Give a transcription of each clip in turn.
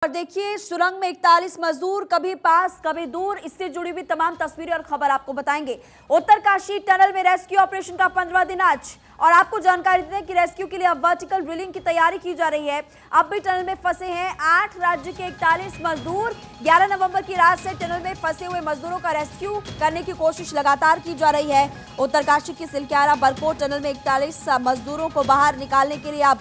और देखिए, सुरंग में 41 मजदूर, कभी पास कभी दूर। इससे जुड़ी हुई तमाम तस्वीरें और खबर आपको बताएंगे। उत्तरकाशी टनल में रेस्क्यू ऑपरेशन का 15वां दिन आज, और आपको जानकारी दें कि रेस्क्यू के लिए अब वर्टिकल ड्रिलिंग की तैयारी की जा रही है। अब भी टनल में फंसे हैं 8 राज्य के 41 मजदूर। 11 नवंबर की रात से टनल में फंसे हुए मजदूरों का रेस्क्यू करने की कोशिश लगातार की जा रही है। उत्तरकाशी की सिलक्यारा बरकोट टनल में 41 मजदूरों को बाहर निकालने के लिए अब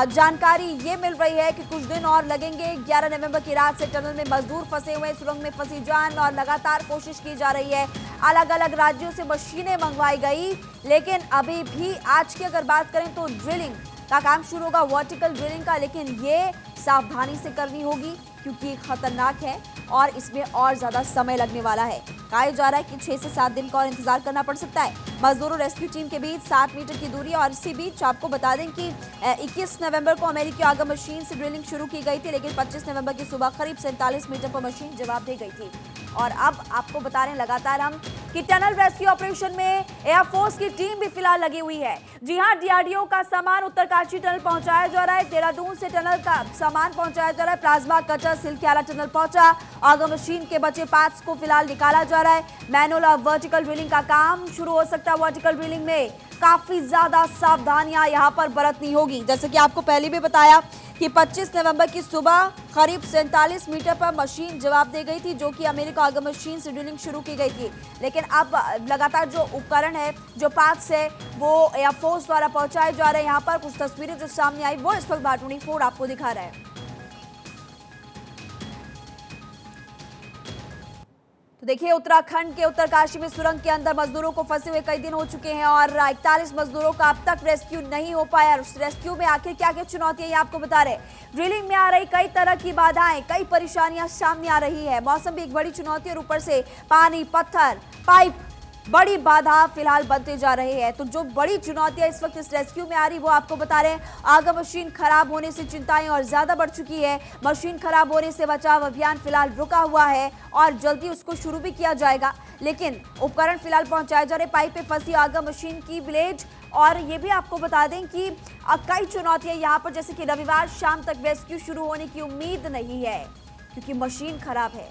जानकारी ये मिल रही है कि कुछ दिन और लगेंगे। 11 नवंबर की रात से टनल में मजदूर फंसे हुए, सुरंग में फंसी जान, और लगातार कोशिश की जा रही है। अलग अलग राज्यों से मशीनें मंगवाई गई, लेकिन अभी भी आज की अगर बात करें तो ड्रिलिंग का काम शुरू होगा, वर्टिकल ड्रिलिंग का, लेकिन ये सावधानी से करनी होगी क्योंकि खतरनाक है और इसमें और ज्यादा समय लगने वाला है। कहा जा रहा है कि 6 से 7 दिन का और इंतजार करना पड़ सकता है। मजदूरों रेस्क्यू टीम के बीच 7 मीटर की दूरी, और इसी बीच आपको बता दें कि 21 नवंबर को अमेरिकी आगा मशीन से ड्रिलिंग शुरू की गई थी, लेकिन 25 नवंबर की सुबह करीब 47 मीटर पर मशीन जवाब दे गई थी। और अब आपको बता रहे हैं लगातार हम कि टनल रेस्क्यू ऑपरेशन में एयरफोर्स की टीम भी फिलहाल लगी हुई है। जी हां, डीआरडीओ का सामान उत्तरकाशी टनल पहुंचाया जा रहा है। देहरादून से टनल का सामान पहुंचाया जा रहा है। प्लाज्मा कटर सिलक्यारा टनल पहुंचा। आगा मशीन के बचे पार्ट्स को फिलहाल निकाला जा रहा है। मैनुअल और वर्टिकल ड्रिलिंग का काम शुरू हो सकता है। वर्टिकल ड्रिलिंग में काफी ज्यादा सावधानियां यहां पर बरतनी होगी। जैसे कि आपको पहले भी बताया कि 25 नवंबर की सुबह करीब 47 मीटर पर मशीन जवाब दे गई थी, जो कि अमेरिका आगा मशीन से ड्रिलिंग शुरू की गई थी। लेकिन अब लगातार जो उपकरण है, जो पार्ट्स है, वो एयरफोर्स द्वारा पहुंचाए जा रहे हैं। यहाँ पर कुछ तस्वीरें जो सामने आई वो इस वक्त भारत24 आपको दिखा रहा है। तो देखिए, उत्तराखंड के उत्तरकाशी में सुरंग के अंदर मजदूरों को फंसे हुए कई दिन हो चुके हैं और 41 मजदूरों का अब तक रेस्क्यू नहीं हो पाया। उस रेस्क्यू में आखिर क्या क्या चुनौतियां ये आपको बता रहे हैं। ड्रिलिंग में आ रही कई तरह की बाधाएं, कई परेशानियां सामने आ रही है। मौसम भी एक बड़ी चुनौती और ऊपर से पानी, पत्थर, पाइप बड़ी बाधा फिलहाल बनते जा रहे हैं। तो जो बड़ी चुनौतियां इस वक्त इस रेस्क्यू में आ रही वो आपको बता रहे हैं। आगा मशीन खराब होने से चिंताएं और ज्यादा बढ़ चुकी है। मशीन खराब होने से बचाव अभियान फिलहाल रुका हुआ है और जल्दी उसको शुरू भी किया जाएगा, लेकिन उपकरण फिलहाल पहुंचाए जा रहे। पाइप पे फंसी आगा मशीन की ब्लेड, और ये भी आपको बता दें कि कई चुनौतियां यहाँ पर, जैसे कि रविवार शाम तक रेस्क्यू शुरू होने की उम्मीद नहीं है क्योंकि मशीन खराब है।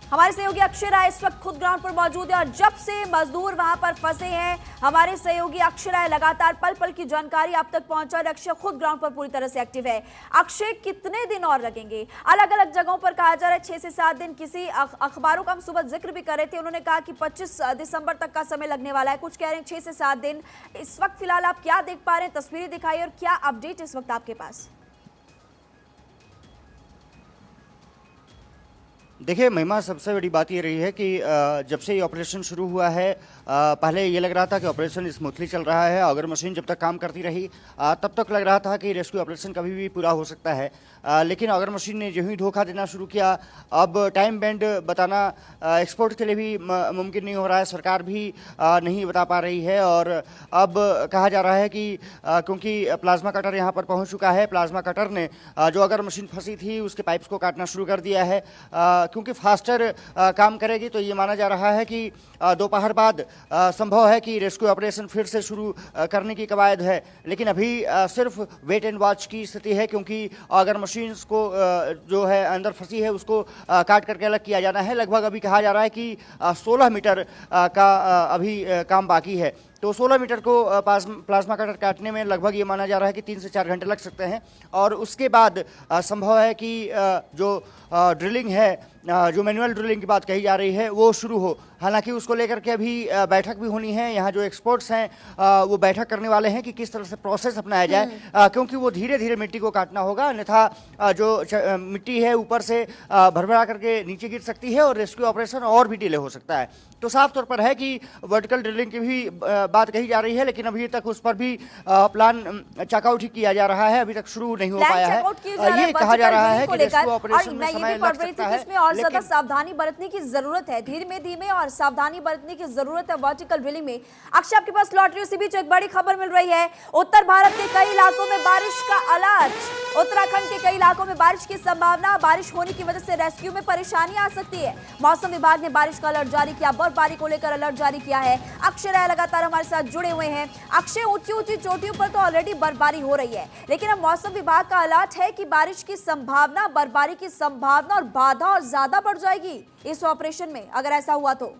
हमारे सहयोगी अक्षय राय इस वक्त खुद ग्राउंड पर मौजूद है और जब से मजदूर वहां पर फंसे हैं, हमारे सहयोगी अक्षय राय लगातार पल पल की जानकारी आप तक पहुंचा रहे। अक्षय खुद ग्राउंड पर पूरी तरह से एक्टिव है। अक्षय, कितने दिन और लगेंगे? अलग अलग जगहों पर कहा जा रहा है 6 से 7 दिन। किसी अखबारों का हम सुबह जिक्र भी कर रहे थे, उन्होंने कहा कि 25 दिसंबर तक का समय लगने वाला है। कुछ कह रहे हैं 6 से 7 दिन। इस वक्त फिलहाल आप क्या देख पा रहे हैं? तस्वीरें दिखाई और क्या अपडेट इस वक्त आपके पास? देखिए महिमा, सबसे बड़ी बात ये रही है कि जब से ये ऑपरेशन शुरू हुआ है, पहले ये लग रहा था कि ऑपरेशन स्मूथली चल रहा है। अगर मशीन जब तक काम करती रही तब तक लग रहा था कि रेस्क्यू ऑपरेशन कभी भी पूरा हो सकता है, लेकिन अगर मशीन ने जो ही धोखा देना शुरू किया, अब टाइम बैंड बताना एक्सपोर्ट के लिए भी मुमकिन नहीं हो रहा है। सरकार भी नहीं बता पा रही है और अब कहा जा रहा है कि क्योंकि प्लाज्मा कटर यहाँ पर पहुँच चुका है, प्लाज्मा कटर ने जो अगर मशीन फंसी थी उसके पाइप्स को काटना शुरू कर दिया है। क्योंकि फास्टर काम करेगी तो ये माना जा रहा है कि दोपहर बाद संभव है कि रेस्क्यू ऑपरेशन फिर से शुरू करने की कवायद है, लेकिन अभी सिर्फ वेट एंड वॉच की स्थिति है, क्योंकि अगर मशीन को जो है अंदर फंसी है उसको काट करके अलग किया जाना है। लगभग अभी कहा जा रहा है कि 16 मीटर का अभी काम बाकी है। तो 16 मीटर को प्लाज्मा कटर काटने में लगभग ये माना जा रहा है कि 3 से 4 घंटे लग सकते हैं, और उसके बाद संभव है कि जो ड्रिलिंग है, जो मैनुअल ड्रिलिंग की बात कही जा रही है, वो शुरू हो। हालांकि उसको लेकर के अभी बैठक भी होनी है। यहाँ जो एक्सपर्ट्स हैं वो बैठक करने वाले हैं कि किस तरह से प्रोसेस अपनाया जाए, क्योंकि वो धीरे धीरे मिट्टी को काटना होगा, अन्यथा जो मिट्टी है ऊपर से भरभरा करके नीचे गिर सकती है और रेस्क्यू ऑपरेशन और भी डिले हो सकता है। तो साफ तौर पर है कि वर्टिकल ड्रिलिंग की भी बात कही जा रही है, लेकिन अभी तक उस पर भी प्लान चेकआउट ही किया जा रहा है, अभी तक शुरू नहीं हो पाया है। ये कहा जा रहा है कि रेस्क्यू ऑपरेशन में समय लग सकता है, और ज्यादा सावधानी बरतने की जरूरत है। धीमे धीमे और सावधानी बरतने की जरूरत है वर्टिकल ड्रिलिंग में। अक्षय, आपके पास लौट रही है, इसी बीच एक बड़ी खबर मिल रही है। उत्तर भारत के कई इलाकों में बारिश का अलर्ट। उत्तराखंड के कई इलाकों में बारिश की संभावना। बारिश होने की वजह से रेस्क्यू में परेशानी आ सकती है। मौसम विभाग ने बारिश का अलर्ट जारी किया, बर्फबारी को लेकर अलर्ट जारी किया है। अक्षय राय लगातार हमारे साथ जुड़े हुए हैं। अक्षय, ऊंची ऊंची चोटियों पर तो ऑलरेडी बर्फबारी हो रही है, लेकिन अब मौसम विभाग का अलर्ट है कि बारिश की संभावना, बर्फबारी की संभावना और बाधा और ज्यादा बढ़ जाएगी इस ऑपरेशन में, अगर ऐसा हुआ तो।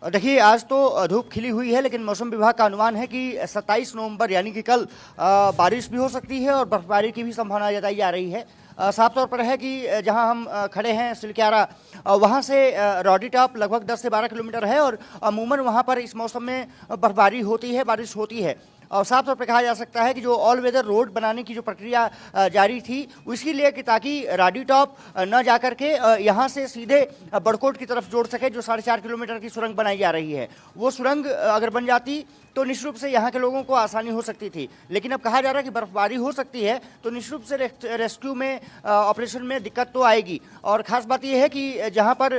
देखिए, आज तो धूप खिली हुई है, लेकिन मौसम विभाग का अनुमान है कि 27 नवंबर यानी कि कल बारिश भी हो सकती है और बर्फबारी की भी संभावना जताई जा रही है। साफ तौर पर है कि जहां हम खड़े हैं सिलक्यारा, वहां से रॉडी टॉप लगभग 10 से 12 किलोमीटर है और अमूमन वहां पर इस मौसम में बर्फबारी होती है, बारिश होती है। और साफ तौर पर कहा जा सकता है कि जो ऑल वेदर रोड बनाने की जो प्रक्रिया जारी थी, उसके लिए कि ताकि राडी टॉप न जा करके यहाँ से सीधे बड़कोट की तरफ जोड़ सके, जो 4.5 किलोमीटर की सुरंग बनाई जा रही है, वो सुरंग अगर बन जाती तो निश्चित रूप से यहाँ के लोगों को आसानी हो सकती थी। लेकिन अब कहा जा रहा है कि बर्फबारी हो सकती है, तो निश्चित रूप से रेस्क्यू में ऑपरेशन में दिक्कत तो आएगी। और ख़ास बात यह है कि जहाँ पर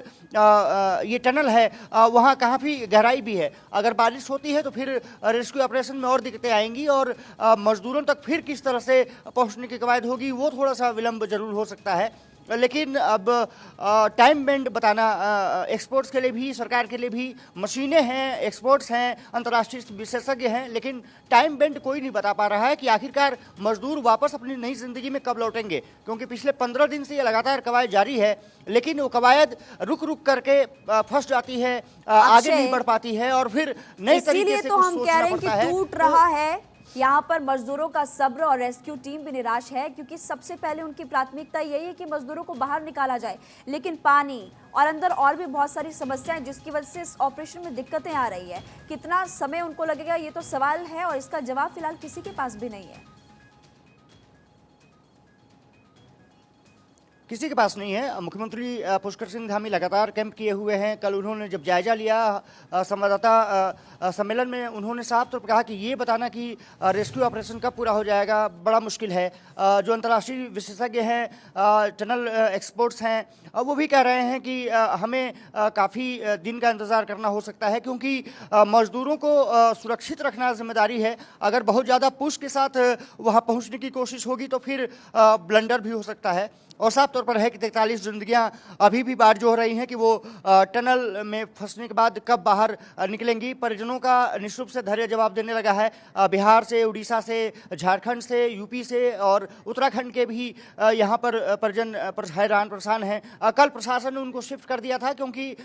ये टनल है वहाँ काफ़ी गहराई भी है। अगर बारिश होती है तो फिर रेस्क्यू ऑपरेशन में और दिक्कतें आएंगी और मजदूरों तक फिर किस तरह से पहुँचने की कवायद होगी, वो थोड़ा सा विलम्ब जरूर हो सकता है। लेकिन अब टाइम बेंड बताना एक्सपर्ट्स के लिए भी, सरकार के लिए भी, मशीनें हैं, एक्सपर्ट्स हैं, अंतर्राष्ट्रीय विशेषज्ञ हैं, लेकिन टाइम बेंड कोई नहीं बता पा रहा है कि आखिरकार मजदूर वापस अपनी नई जिंदगी में कब लौटेंगे। क्योंकि पिछले 15 दिन से ये लगातार कवायद जारी है, लेकिन वो कवायद रुक रुक करके फंस जाती है, आगे नहीं बढ़ पाती है और फिर नए तरीके से तो हम कह रहे हैं कि टूट रहा है। यहाँ पर मजदूरों का सब्र और रेस्क्यू टीम भी निराश है, क्योंकि सबसे पहले उनकी प्राथमिकता यही है कि मजदूरों को बाहर निकाला जाए, लेकिन पानी और अंदर और भी बहुत सारी समस्याएं जिसकी वजह से इस ऑपरेशन में दिक्कतें आ रही है। कितना समय उनको लगेगा ये तो सवाल है और इसका जवाब फिलहाल किसी के पास भी नहीं है। किसी के पास नहीं है। मुख्यमंत्री पुष्कर सिंह धामी लगातार कैंप किए हुए हैं। कल उन्होंने जब जायजा लिया संवाददाता सम्मेलन में, उन्होंने साफ तौर पर कहा कि ये बताना कि रेस्क्यू ऑपरेशन कब पूरा हो जाएगा बड़ा मुश्किल है। जो अंतर्राष्ट्रीय विशेषज्ञ हैं, टनल एक्सपर्ट्स हैं, वो भी कह रहे हैं कि हमें काफ़ी दिन का इंतज़ार करना हो सकता है, क्योंकि मजदूरों को सुरक्षित रखना जिम्मेदारी है। अगर बहुत ज़्यादा पुश के साथ वहाँ पहुँचने की कोशिश होगी तो फिर ब्लंडर भी हो सकता है। और साफ तौर पर है कि 43 जिंदगियां अभी भी बाढ़ जो हो रही हैं कि वो टनल में फंसने के बाद कब बाहर निकलेंगी। परिजनों का निश्चित रूप से धैर्य जवाब देने लगा है। बिहार से, उड़ीसा से, झारखंड से, यूपी से और उत्तराखंड के भी यहाँ पर परिजन हैरान परेशान हैं। कल प्रशासन ने उनको शिफ्ट कर दिया था, क्योंकि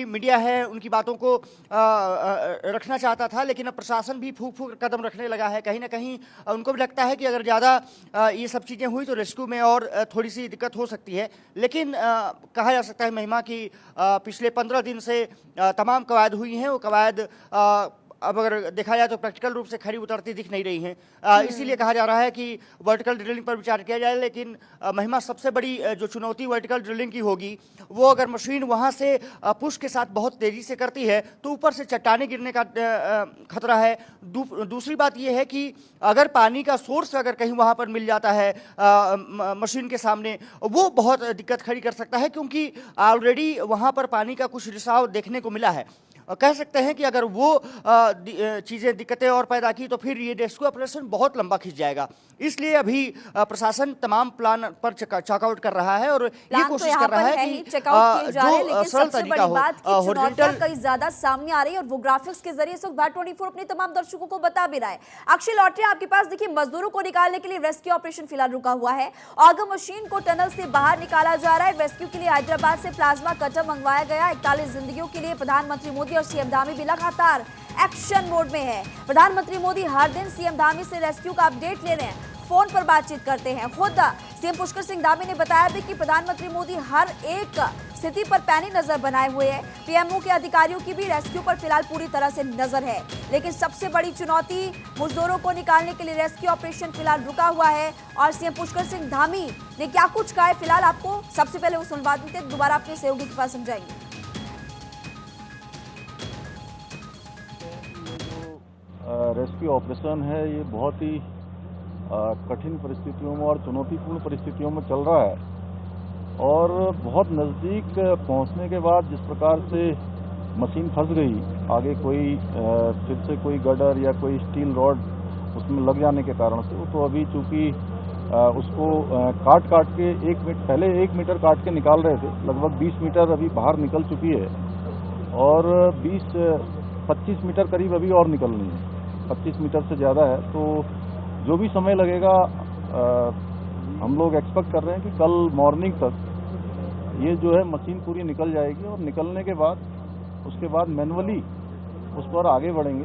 मीडिया है उनकी बातों को रखना चाहता था, लेकिन अब प्रशासन भी फूक फूक कदम रखने लगा है। कहीं ना कहीं उनको भी लगता है कि अगर ज़्यादा ये सब चीज़ें हुई तो रेस्क्यू में और थोड़ी सी दिक्कत हो सकती है। लेकिन कहा जा सकता है महिमा कि पिछले 15 दिन से तमाम कवायद हुई हैं, वो कवायद अब अगर देखा जाए तो प्रैक्टिकल रूप से खरी उतरती दिख नहीं रही हैं। इसीलिए कहा जा रहा है कि वर्टिकल ड्रिलिंग पर विचार किया जाए। लेकिन महिमा, सबसे बड़ी जो चुनौती वर्टिकल ड्रिलिंग की होगी, वो अगर मशीन वहाँ से पुश के साथ बहुत तेज़ी से करती है तो ऊपर से चट्टाने गिरने का खतरा है। दूसरी बात यह है कि अगर पानी का सोर्स अगर कहीं वहाँ पर मिल जाता है मशीन के सामने, वो बहुत दिक्कत खड़ी कर सकता है, क्योंकि ऑलरेडी वहाँ पर पानी का कुछ रिसाव देखने को मिला है। कह सकते हैं कि अगर वो चीज़ें दिक्कतें और पैदा की तो फिर ये रेस्क्यू ऑपरेशन बहुत लंबा खिंच जाएगा। इसलिए अभी प्रशासन तमाम प्लान पर चेकआउट कर रहा है और ये कोशिश कर रहा है कि जो सरल तरीका हो। हॉरिजॉन्टल कई ज्यादा सामने आ रही है और वो ग्राफिक्स के जरिए इस वक्त भारत24 अपने तमाम दर्शकों को बता भी रहा है। अक्षय लॉटरी, आपके पास देखिए, मजदूरों को निकालने के लिए रेस्क्यू ऑपरेशन फिलहाल रुका हुआ है। ऑगम मशीन को टनल से बाहर निकाला जा रहा है। रेस्क्यू के लिए हैदराबाद से प्लाज्मा कटर मंगवाया गया। 41 जिंदगियों के लिए प्रधानमंत्री मोदी और सीएम धामी भी लगातार एक्शन मोड में है। प्रधानमंत्री मोदी हर दिन सीएम धामी से रेस्क्यू का अपडेट ले रहे हैं, फोन पर बातचीत करते हैं। खुद सीएम पुष्कर सिंह धामी ने बताया भी कि प्रधानमंत्री मोदी हर एक स्थिति पर पैनी नजर बनाए हुए हैं। पीएमओ के अधिकारियों की भी रेस्क्यू पर फिलहाल पूरी तरह से नजर है। लेकिन सबसे बड़ी चुनौती मजदूरों को निकालने के लिए रेस्क्यू ऑपरेशन फिलहाल रुका हुआ है। और सीएम पुष्कर सिंह धामी ने क्या कुछ कहा है, फिलहाल आपको सबसे पहले वो सुनवा देते हैं, दोबारा अपने सहयोगी के पास समझाएंगे। रेस्क्यू ऑपरेशन है, ये बहुत ही कठिन परिस्थितियों में और चुनौतीपूर्ण परिस्थितियों में चल रहा है। और बहुत नज़दीक पहुंचने के बाद जिस प्रकार से मशीन फंस गई, आगे कोई फिर से कोई गडर या कोई स्टील रॉड उसमें लग जाने के कारण से, तो अभी चूँकि उसको काट के 1 मीटर काट के निकाल रहे थे, लगभग 20 मीटर अभी बाहर निकल चुकी है और 20-25 मीटर करीब अभी और निकलनी है, 25 मीटर से ज़्यादा है। तो जो भी समय लगेगा हम लोग एक्सपेक्ट कर रहे हैं कि कल मॉर्निंग तक ये जो है मशीन पूरी निकल जाएगी और निकलने के बाद उसके बाद मैनुअली उस पर आगे बढ़ेंगे।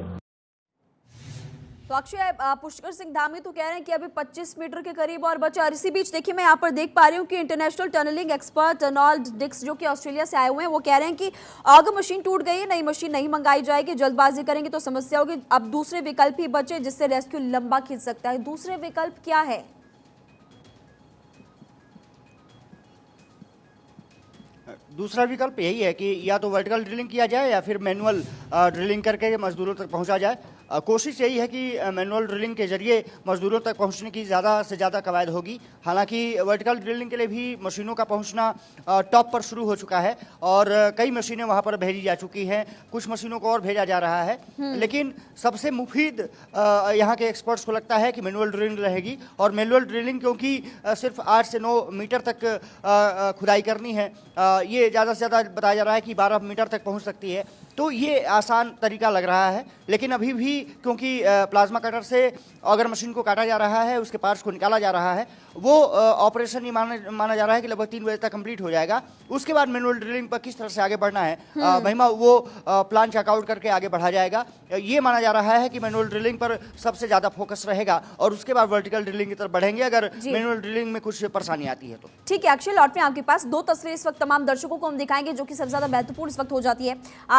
तो अक्षय, पुष्कर सिंह धामी तो कह रहे हैं कि अभी 25 मीटर के करीब और बचा। और इसी बीच देखिए मैं यहाँ पर देख पा रही हूँ कि international tunnelling expert Arnold Dix जो कि ऑस्ट्रेलिया से आए हुए हैं, वो कह रहे हैं कि अगर मशीन टूट गई है, नई मशीन नहीं मंगाई जाएगी, जल्दबाजी करेंगे तो समस्या होगी। अब दूसरे विकल्प ही बचे जिससे रेस्क्यू लंबा खींच सकता है। दूसरे विकल्प क्या है? दूसरा विकल्प यही है कि या तो वर्टिकल ड्रिलिंग किया जाए या फिर मैनुअल ड्रिलिंग करके मजदूरों तक पहुंचा जाए। कोशिश यही है कि मैनुअल ड्रिलिंग के जरिए मजदूरों तक पहुंचने की ज़्यादा से ज़्यादा कवायद होगी। हालांकि वर्टिकल ड्रिलिंग के लिए भी मशीनों का पहुंचना टॉप पर शुरू हो चुका है और कई मशीनें वहां पर भेजी जा चुकी हैं, कुछ मशीनों को और भेजा जा रहा है। लेकिन सबसे मुफीद यहाँ के एक्सपर्ट्स को लगता है कि मैनुअल ड्रिलिंग रहेगी। और मैनुअल ड्रिलिंग क्योंकि सिर्फ 8 से 9 मीटर तक खुदाई करनी है, ये ज़्यादा से ज़्यादा बताया जा रहा है कि 12 मीटर तक पहुँच सकती है, तो ये आसान तरीका लग रहा है। लेकिन अभी भी क्योंकि प्लाज्मा कटर से अगर मशीन को काटा जा रहा है, उसके पार्ट्स को निकाला जा रहा है, वो ऑपरेशन ये माना जा रहा है कि लगभग 3 बजे तक कंप्लीट हो जाएगा। उसके बाद मैनुअल ड्रिलिंग पर किस तरह से आगे बढ़ना है महिमा, वो प्लान चेकआउट करके आगे बढ़ा जाएगा। ये माना जा रहा है कि मैनुअल ड्रिलिंग पर सबसे ज़्यादा फोकस रहेगा और उसके बाद वर्टिकल ड्रिलिंग की तरफ बढ़ेंगे अगर मैनुअल ड्रिलिंग में कुछ परेशानी आती है तो। ठीक है अक्षय, लौट में आपके पास 2 तस्वीरें इस वक्त तमाम दर्शकों को हम दिखाएंगे जो कि सबसे ज्यादा महत्वपूर्ण इस वक्त हो जाती है।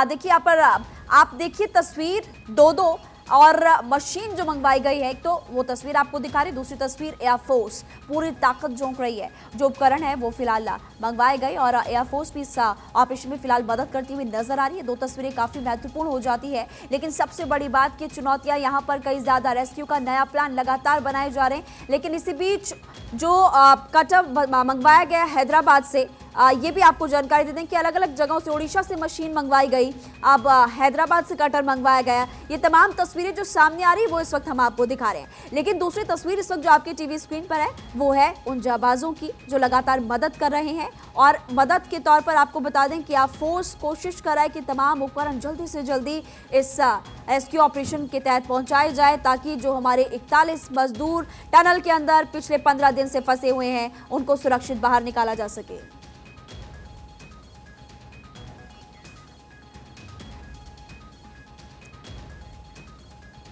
देखिए यहाँ पर आप देखिए तस्वीर 2 और मशीन जो मंगवाई गई है, एक तो वो तस्वीर आपको दिखा रही, दूसरी तस्वीर एयरफोर्स पूरी ताकत झोंक रही है। जो उपकरण है वो फिलहाल मंगवाए गए और एयरफोर्स भी इस ऑपरेशन में फिलहाल मदद करती हुई नजर आ रही है। 2 तस्वीरें काफी महत्वपूर्ण हो जाती है, लेकिन सबसे बड़ी बात की चुनौतियां यहाँ पर कई ज्यादा, रेस्क्यू का नया प्लान लगातार बनाए जा रहे हैं। लेकिन इसी बीच जो कटर मंगवाया गया हैदराबाद से, ये भी आपको जानकारी दे दें कि अलग अलग जगहों से, उड़ीसा से मशीन मंगवाई गई, अब हैदराबाद से कटर मंगवाया गया। ये तमाम तस्वीरें जो सामने आ रही है वो इस वक्त हम आपको दिखा रहे हैं। लेकिन दूसरी तस्वीर इस वक्त जो आपके टीवी स्क्रीन पर है वो है उन जाबाजों की जो लगातार मदद कर रहे हैं। और मदद के तौर पर आपको बता दें कि फोर्स कोशिश कर रहा है कि तमाम उपकरण जल्दी से जल्दी इस रेस्क्यू ऑपरेशन के तहत पहुंचाए जाए, ताकि जो हमारे 41 मजदूर टनल के अंदर पिछले 15 दिन से फंसे हुए हैं उनको सुरक्षित बाहर निकाला जा सके।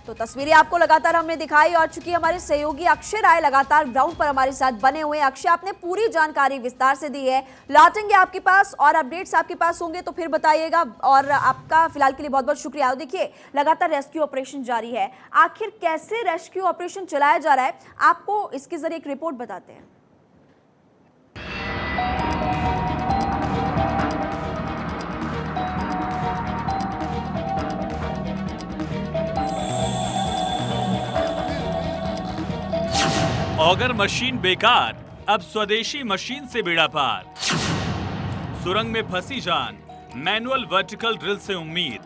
तो तस्वीरें आपको लगातार हमने दिखाई और चूंकि हमारे सहयोगी अक्षय राय लगातार ग्राउंड पर हमारे साथ बने हुए हैं। अक्षय, आपने पूरी जानकारी विस्तार से दी है, लौटेंगे आपके पास और अपडेट्स आपके पास होंगे तो फिर बताइएगा। और आपका फिलहाल के लिए बहुत बहुत शुक्रिया। देखिए लगातार रेस्क्यू ऑपरेशन जारी है, आखिर कैसे रेस्क्यू ऑपरेशन चलाया जा रहा है आपको इसके जरिए एक रिपोर्ट बताते हैं। ऑगर मशीन बेकार, अब स्वदेशी मशीन से बेड़ा पार। सुरंग में फंसी जान, मैनुअल वर्टिकल ड्रिल से उम्मीद।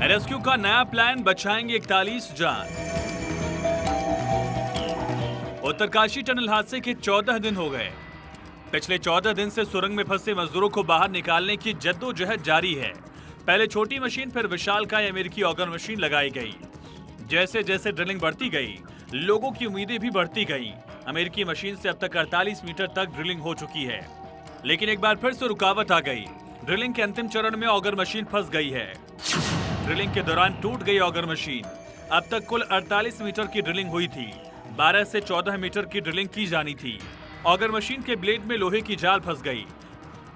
रेस्क्यू का नया प्लान, बचाएंगे 41 जान। उत्तरकाशी टनल हादसे के 14 दिन हो गए। पिछले 14 दिन से सुरंग में फंसे मजदूरों को बाहर निकालने की जद्दोजहद जारी है। पहले छोटी मशीन, फिर विशालकाय अमेरिकी ऑगर मशीन लगाई गई। जैसे जैसे ड्रिलिंग बढ़ती गई, लोगों की उम्मीदें भी बढ़ती गईं। अमेरिकी मशीन से अब तक 48 मीटर तक ड्रिलिंग हो चुकी है, लेकिन एक बार फिर से रुकावट आ गई। ड्रिलिंग के अंतिम चरण में ऑगर मशीन फंस गई है। ड्रिलिंग के दौरान टूट गई ऑगर मशीन। अब तक कुल 48 मीटर की ड्रिलिंग हुई थी, 12 से 14 मीटर की ड्रिलिंग की जानी थी। ऑगर मशीन के ब्लेड में लोहे की जाल फंस गई,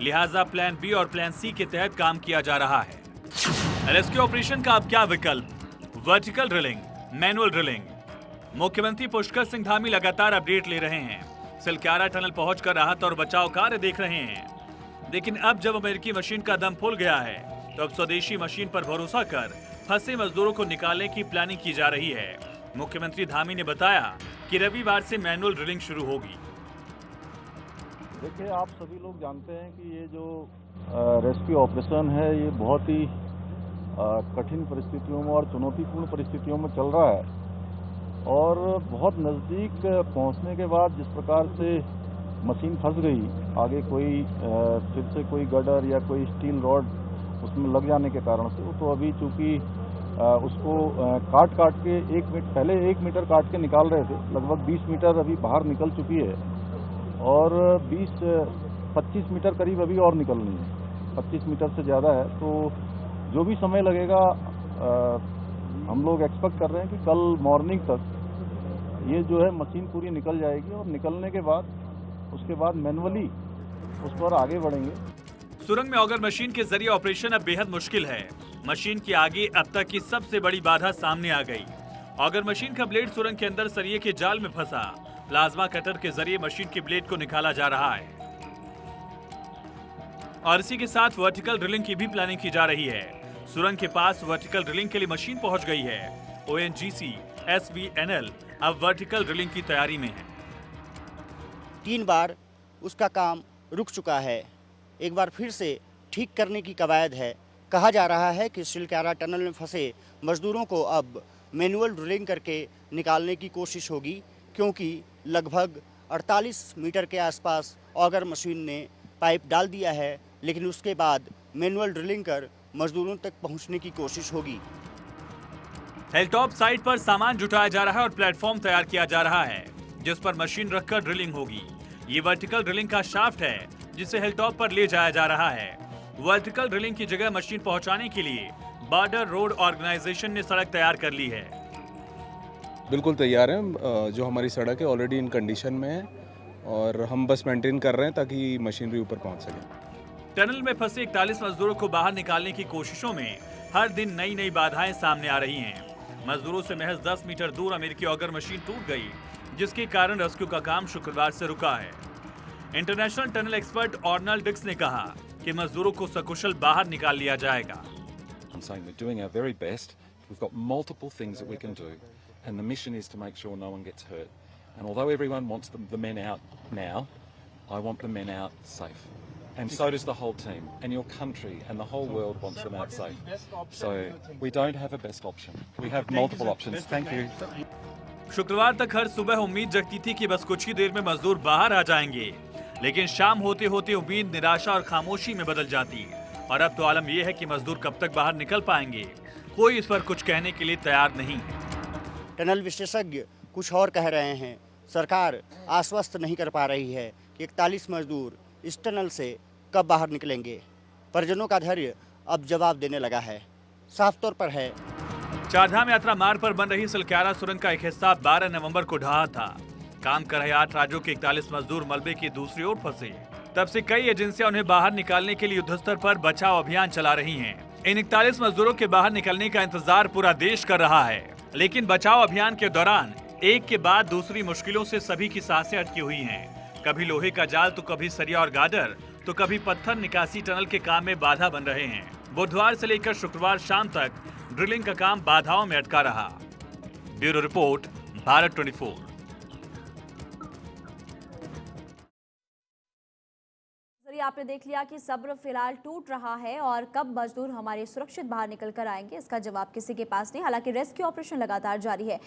लिहाजा प्लान बी और प्लान सी के तहत काम किया जा रहा है। रेस्क्यू ऑपरेशन का अब क्या विकल्प? Vertical drilling, manual drilling. मुख्यमंत्री पुष्कर सिंह धामी लगातार अपडेट ले रहे हैं। सिलक्यारा टनल पहुंचकर राहत और बचाव कार्य देख रहे हैं। लेकिन अब जब अमेरिकी मशीन का दम फूल गया है, तो अब स्वदेशी मशीन पर भरोसा कर फंसे मजदूरों को निकालने की प्लानिंग की जा रही है। मुख्यमंत्री धामी ने बताया कि रविवार से मैनुअल ड्रिलिंग शुरू होगी। देखिए, आप सभी लोग जानते हैं कि ये जो रेस्क्यू ऑपरेशन है ये बहुत ही कठिन परिस्थितियों में और चुनौतीपूर्ण परिस्थितियों में चल रहा है और बहुत नज़दीक पहुंचने के बाद जिस प्रकार से मशीन फंस गई, आगे कोई फिर से कोई गडर या कोई स्टील रॉड उसमें लग जाने के कारण से, तो अभी चूँकि उसको काट के 1 मीटर काट के निकाल रहे थे, लगभग 20 मीटर अभी बाहर निकल चुकी है और 25 मीटर करीब अभी और निकलनी है, 25 मीटर से ज़्यादा है। तो जो भी समय लगेगा हम लोग एक्सपेक्ट कर रहे हैं कि कल मॉर्निंग तक ये जो है मशीन पूरी निकल जाएगी और निकलने के बाद उसके बाद मैनुअली उस पर आगे बढ़ेंगे। सुरंग में ऑगर मशीन के जरिए ऑपरेशन अब बेहद मुश्किल है। मशीन के आगे अब तक की सबसे बड़ी बाधा सामने आ गई। ऑगर मशीन का ब्लेड सुरंग के अंदर सरिये के जाल में फंसा। प्लाज्मा कटर के जरिए मशीन के ब्लेड को निकाला जा रहा है और इसी के साथ वर्टिकल ड्रिलिंग की भी प्लानिंग की जा रही है। सुरंग के पास वर्टिकल ड्रिलिंग के लिए मशीन पहुंच गई है। ONGC SVNL अब वर्टिकल ड्रिलिंग की तैयारी में है। 3 बार उसका काम रुक चुका है, एक बार फिर से ठीक करने की कवायद है। कहा जा रहा है कि सिलक्यारा टनल में फंसे मजदूरों को अब मैनुअल ड्रिलिंग करके निकालने की कोशिश होगी, क्योंकि लगभग 48 मीटर के आसपास ऑगर मशीन ने पाइप डाल दिया है, लेकिन उसके बाद मैनुअल ड्रिलिंग कर मजदूरों तक पहुंचने की कोशिश होगी। हिलटॉप साइट पर सामान जुटाया जा रहा है और प्लेटफॉर्म तैयार किया जा रहा है, जिस पर मशीन रखकर ड्रिलिंग होगी। ये वर्टिकल ड्रिलिंग का शाफ्ट है जिसे हिलटॉप पर ले जाया जा रहा है। वर्टिकल ड्रिलिंग की जगह मशीन पहुंचाने के लिए बॉर्डर रोड ऑर्गेनाइजेशन ने सड़क तैयार कर ली है। बिल्कुल तैयार है, जो हमारी सड़क है ऑलरेडी इन कंडीशन में है और हम बस मेंटेन कर रहे हैं ताकि मशीनरी ऊपर पहुंच सके। टनल में फंसे 41 मजदूरों को बाहर निकालने की कोशिशों में हर दिन नई बाधाएं सामने आ रही हैं। मजदूरों से महज 10 मीटर दूर अमेरिकी ऑगर मशीन टूट गई, जिसके कारण रेस्क्यू का काम शुक्रवार से रुका है। इंटरनेशनल टनल एक्सपर्ट ऑर्नल्ड डिक्स ने कहा कि मजदूरों को सकुशल बाहर निकाल लिया जाएगा। I'm saying we're doing our very best. We've got multiple things that we can do, and the mission is to make sure no one gets hurt. And although everyone wants the men out now, I want the men out safe. And so does the whole team, and your country, and the whole world wants them out safe. So we don't have a best option. We have multiple options. Thank you. शुक्रवार तक हर सुबह उम्मीद जगती थी कि बस कुछ ही देर में मजदूर बाहर आ जाएंगे, लेकिन शाम होते होते उम्मीद निराशा और खामोशी में बदल जाती। और अब तो आलम यह है कि मजदूर कब तक बाहर निकल पाएंगे, कोई इस पर कुछ कहने के लिए तैयार नहीं है। टनल विशेषज्ञ कुछ और कह रहे हैं। सरकार आश्वस्त नहीं कर पा रही है कि 41 मजदूर इस टनल से कब बाहर निकलेंगे। परिजनों का धैर्य अब जवाब देने लगा है। साफ तौर पर है, चारधाम यात्रा मार्ग पर बन रही सिलक्यारा सुरंग का एक हिस्सा 12 नवंबर को ढहा था। काम कर रहे 8 राज्यों के 41 मजदूर मलबे की दूसरी ओर फंसे। तब से कई एजेंसियां उन्हें बाहर निकालने के लिए युद्धस्तर पर बचाव अभियान चला रही हैं। इन 41 मजदूरों के बाहर निकलने का इंतजार पूरा देश कर रहा है, लेकिन बचाव अभियान के दौरान एक के बाद दूसरी मुश्किलों से सभी की सांसें अटकी हुई हैं। कभी लोहे का जाल, तो कभी सरिया और गार्डर, तो कभी पत्थर निकासी टनल के काम में बाधा बन रहे हैं। बुधवार से लेकर शुक्रवार शाम तक ड्रिलिंग का काम बाधाओं में अटका रहा। Bureau report, Bharat 24। आपने देख लिया कि सब्र फिलहाल टूट रहा है और कब मजदूर हमारे सुरक्षित बाहर निकल कर आएंगे, इसका जवाब किसी के पास नहीं। हालांकि रेस्क्यू ऑपरेशन लगातार जारी है।